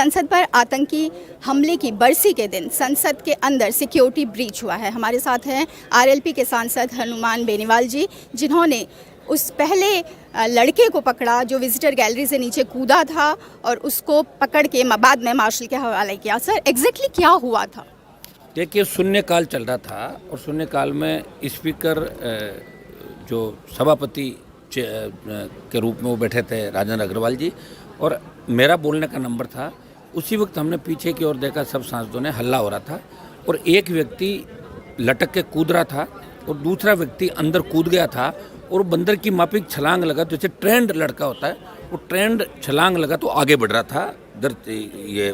संसद पर आतंकी हमले की बरसी के दिन संसद के अंदर सिक्योरिटी ब्रीच हुआ है। हमारे साथ हैं आरएलपी के सांसद हनुमान बेनीवाल जी, जिन्होंने उस पहले लड़के को पकड़ा जो विजिटर गैलरी से नीचे कूदा था और उसको पकड़ के बाद में मार्शल के हवाले किया। सर, एग्जैक्टली क्या हुआ था? देखिए, शून्यकाल चल रहा था और शून्यकाल में स्पीकर जो सभापति के रूप में वो बैठे थे राजेंद्र अग्रवाल जी, और मेरा बोलने का नंबर था। उसी वक्त हमने पीछे की ओर देखा, सब सांसदों ने हल्ला हो रहा था और एक व्यक्ति लटक के कूद रहा था और दूसरा व्यक्ति अंदर कूद गया था और बंदर की माफिक छलांग लगा। जैसे ट्रेंड लड़का होता है, वो ट्रेंड छलांग लगा तो आगे बढ़ रहा था। इधर ये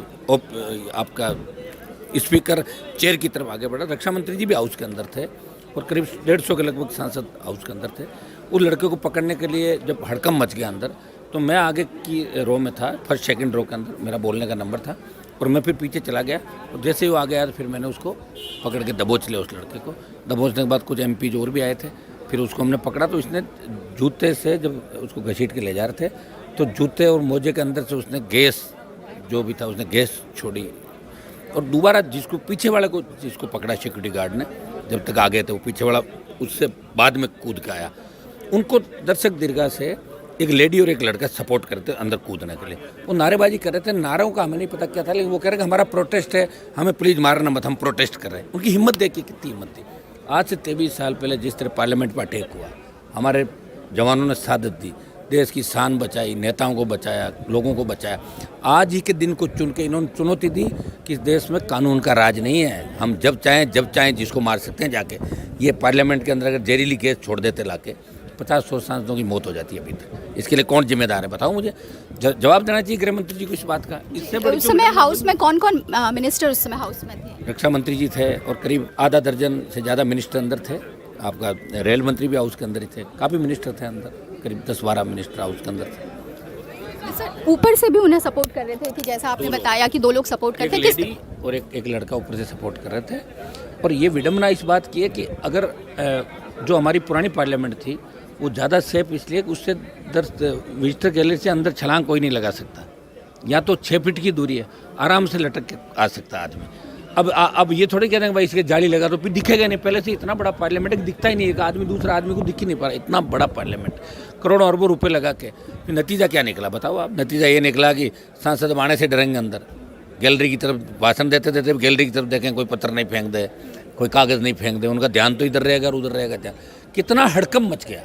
आपका स्पीकर चेयर की तरफ आगे बढ़ा। रक्षा मंत्री जी भी हाउस के अंदर थे और करीब 150 के लगभग सांसद हाउस के अंदर थे। उस लड़के को पकड़ने के लिए जब हड़कम मच गया अंदर, तो मैं आगे की रो में था, फर्स्ट सेकंड रो के अंदर मेरा बोलने का नंबर था और मैं फिर पीछे चला गया और जैसे ही वो आगे आया तो फिर मैंने उसको पकड़ के दबोच लिया। उस लड़के को दबोचने के बाद कुछ MP जो और भी आए थे, फिर उसको हमने पकड़ा तो इसने जूते से जब उसको घसीट के ले जा रहे थे तो जूते और मोजे के अंदर से उसने गैस जो भी था उसने गैस छोड़ी और दोबारा जिसको पीछे वाले को जिसको पकड़ा सिक्योरिटी गार्ड ने, जब तक आ गए थे वो पीछे वाला उससे बाद में कूद के आया। उनको दर्शक दीर्घा से एक लेडी और एक लड़का सपोर्ट करते अंदर कूदने के लिए। वो नारेबाजी कर रहे थे। नारों का हमें नहीं पता क्या था, लेकिन वो कह रहे कि हमारा प्रोटेस्ट है, हमें प्लीज़ मारना मत, हम प्रोटेस्ट कर रहे हैं। उनकी हिम्मत देखिए, कितनी हिम्मत थी। आज से 23 साल पहले जिस तरह पार्लियामेंट पर अटैक हुआ, हमारे जवानों ने शहादत दी, देश की शान बचाई, नेताओं को बचाया, लोगों को बचाया। आज ही के दिन को चुन के इन्होंने चुनौती दी कि इस देश में कानून का राज नहीं है, हम जब चाहें जिसको मार सकते हैं जाके। ये पार्लियामेंट के अंदर अगर जहरीली गैस छोड़ देते लाके 50-100 सांसदों की मौत हो जाती है अभी तक। इसके लिए कौन जिम्मेदार है, बताओ मुझे। जवाब देना चाहिए गृह मंत्री जी को इस बात का। इससे बड़ी उस समय हाउस में कौन कौन मिनिस्टर उस समय हाउस में थे? रक्षा मंत्री जी थे और करीब आधा दर्जन से ज़्यादा मिनिस्टर अंदर थे। आपका रेल मंत्री भी हाउस के अंदर ही थे। काफ़ी मिनिस्टर थे अंदर, करीब 10-12 मिनिस्टर हाउस के अंदर थे। सर, ऊपर से भी उन्हें सपोर्ट कर रहे थे कि जैसा आपने बताया कि 2 लोग सपोर्ट करते थे, एक लेडी और एक लड़का ऊपर से सपोर्ट कर रहे थे। और ये विडम्बना इस बात की है कि अगर जो हमारी पुरानी पार्लियामेंट थी वो ज़्यादा सेफ इसलिए कि उससे विजिटर गैलरी से अंदर छलांग कोई नहीं लगा सकता, या तो 6 फीट की दूरी है, आराम से लटक के आ सकता आदमी। अब ये थोड़े कहते हैं भाई इसके जाली लगा तो फिर दिखेगा नहीं। पहले से इतना बड़ा पार्लियामेंट दिखता ही नहीं, एक आदमी दूसरा आदमी को दिख ही नहीं पा रहा। इतना बड़ा पार्लियामेंट, करोड़ों अरबों रुपए लगा के, फिर नतीजा क्या निकला बताओ आप? नतीजा ये निकला कि सांसद आने से डरेंगे अंदर। गैलरी की तरफ भाषण देते देते गैलरी की तरफ देखें, कोई पत्थर नहीं फेंक दे, कोई कागज़ नहीं फेंक दे, उनका ध्यान तो इधर रहेगा और उधर रहेगा ध्यान। कितना हड़कम मच गया।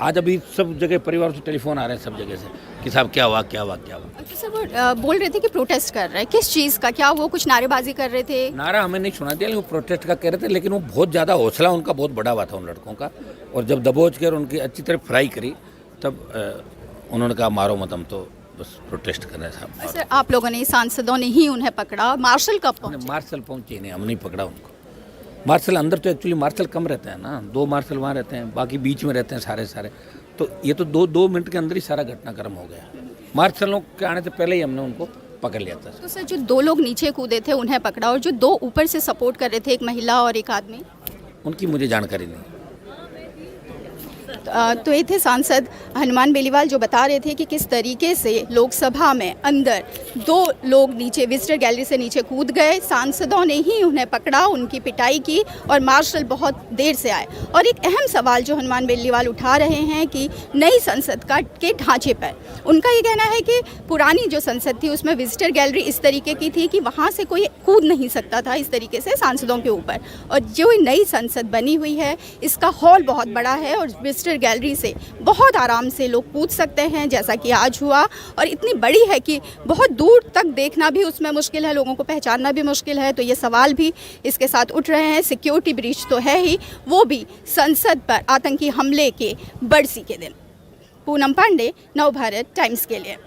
आज अभी सब जगह परिवार से टेलीफोन आ रहे हैं सब जगह से कि साहब क्या हुआ क्या हुआ क्या हुआ। अच्छा सर, वो बोल रहे थे कि प्रोटेस्ट कर रहे हैं, किस चीज़ का? क्या वो कुछ नारेबाजी कर रहे थे? नारा हमें नहीं सुना दिया, लेकिन वो प्रोटेस्ट का कह रहे थे। लेकिन वो बहुत ज़्यादा हौसला उनका बहुत बड़ा हुआ था उन लड़कों का। और जब दबोच कर उनकी अच्छी तरह फ्राई करी तब उन्होंने कहा मारो मत, हम तो बस प्रोटेस्ट कर रहे हैं। सर, आप लोगों ने, सांसदों ने ही उन्हें पकड़ा, मार्शल कब पहुंचे? मार्शल पहुंचे नहीं, हम नहीं पकड़ा उनको। मार्शल अंदर तो एक्चुअली मार्शल कम रहते हैं ना, 2 मार्शल वहाँ रहते हैं, बाकी बीच में रहते हैं सारे। तो ये तो 2 मिनट के अंदर ही सारा घटनाक्रम हो गया। मार्शलों के आने से पहले ही हमने उनको पकड़ लिया था। तो सर, जो 2 लोग नीचे कूदे थे उन्हें पकड़ा और जो 2 ऊपर से सपोर्ट कर रहे थे, एक महिला और एक आदमी, उनकी मुझे जानकारी नहीं। तो ये थे सांसद हनुमान बेनीवाल जो बता रहे थे कि किस तरीके से लोकसभा में अंदर 2 लोग नीचे विजिटर गैलरी से नीचे कूद गए, सांसदों ने ही उन्हें पकड़ा, उनकी पिटाई की और मार्शल बहुत देर से आए। और एक अहम सवाल जो हनुमान बेनीवाल उठा रहे हैं कि नई संसद के ढांचे पर उनका ये कहना है कि पुरानी जो संसद थी उसमें विजिटर गैलरी इस तरीके की थी कि वहाँ से कोई कूद नहीं सकता था इस तरीके से सांसदों के ऊपर। और जो नई संसद बनी हुई है इसका हॉल बहुत बड़ा है और विजिटर गैलरी से बहुत आराम से लोग कूद सकते हैं, जैसा कि आज हुआ। और इतनी बड़ी है कि बहुत दूर तक देखना भी उसमें मुश्किल है, लोगों को पहचानना भी मुश्किल है। तो ये सवाल भी इसके साथ उठ रहे हैं। सिक्योरिटी ब्रीच तो है ही, वो भी संसद पर आतंकी हमले के बरसी के दिन। पूनम पांडे, नवभारत टाइम्स के लिए।